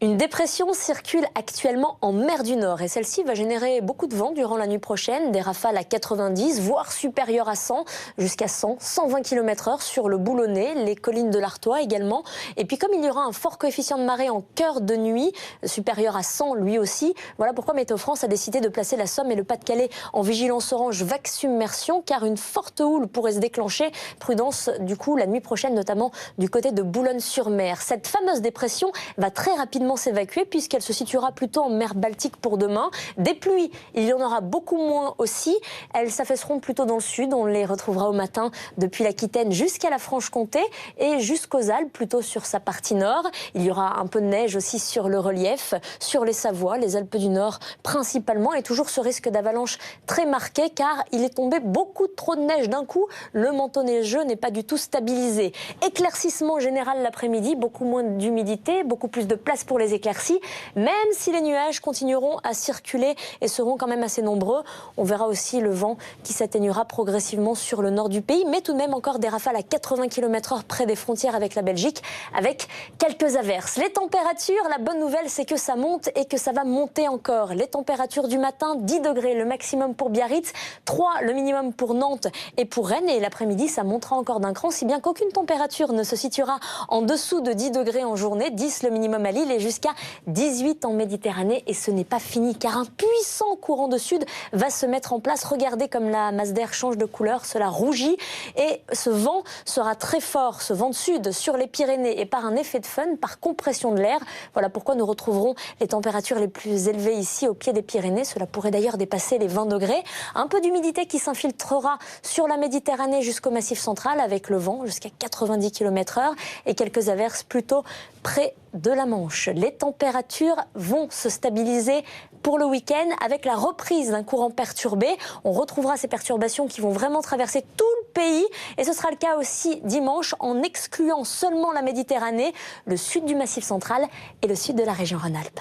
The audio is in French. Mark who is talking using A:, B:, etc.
A: Une dépression circule actuellement en mer du Nord et celle-ci va générer beaucoup de vent durant la nuit prochaine, des rafales à 90 voire supérieures à 100, jusqu'à 100-120 km/h sur le Boulonnais, les collines de l'Artois également. Et puis comme il y aura un fort coefficient de marée en cœur de nuit, supérieur à 100 lui aussi, voilà pourquoi Météo France a décidé de placer la Somme et le Pas-de-Calais en vigilance orange vague submersion, car une forte houle pourrait se déclencher. Prudence du coup la nuit prochaine, notamment du côté de Boulogne-sur-Mer. Cette fameuse dépression va très rapidement s'évacuer puisqu'elle se situera plutôt en mer Baltique pour demain. Des pluies, il y en aura beaucoup moins aussi. Elles s'affaisseront plutôt dans le sud. On les retrouvera au matin depuis l'Aquitaine jusqu'à la Franche-Comté et jusqu'aux Alpes, plutôt sur sa partie nord. Il y aura un peu de neige aussi sur le relief, sur les Savoies, les Alpes du Nord principalement, et toujours ce risque d'avalanche très marqué car il est tombé beaucoup trop de neige d'un coup. Le manteau neigeux n'est pas du tout stabilisé. Éclaircissement général l'après-midi, beaucoup moins d'humidité, beaucoup plus de place pour les éclaircies, même si les nuages continueront à circuler et seront quand même assez nombreux. On verra aussi le vent qui s'atténuera progressivement sur le nord du pays, mais tout de même encore des rafales à 80 km/h près des frontières avec la Belgique, avec quelques averses. Les températures, la bonne nouvelle, c'est que ça monte et que ça va monter encore. Les températures du matin, 10 degrés le maximum pour Biarritz, 3 le minimum pour Nantes et pour Rennes, et l'après-midi, ça montera encore d'un cran, si bien qu'aucune température ne se situera en dessous de 10 degrés en journée, 10 le minimum à Lille et jusqu'à 18 en Méditerranée. Et ce n'est pas fini car un puissant courant de sud va se mettre en place. Regardez comme la masse d'air change de couleur, cela rougit et ce vent sera très fort, ce vent de sud sur les Pyrénées, et par un effet de fun, par compression de l'air. Voilà pourquoi nous retrouverons les températures les plus élevées ici au pied des Pyrénées. Cela pourrait d'ailleurs dépasser les 20 degrés. Un peu d'humidité qui s'infiltrera sur la Méditerranée jusqu'au Massif central avec le vent jusqu'à 90 km/h et quelques averses plutôt près de la Manche. Les températures vont se stabiliser pour le week-end avec la reprise d'un courant perturbé. On retrouvera ces perturbations qui vont vraiment traverser tout le pays et ce sera le cas aussi dimanche en excluant seulement la Méditerranée, le sud du Massif central et le sud de la région Rhône-Alpes.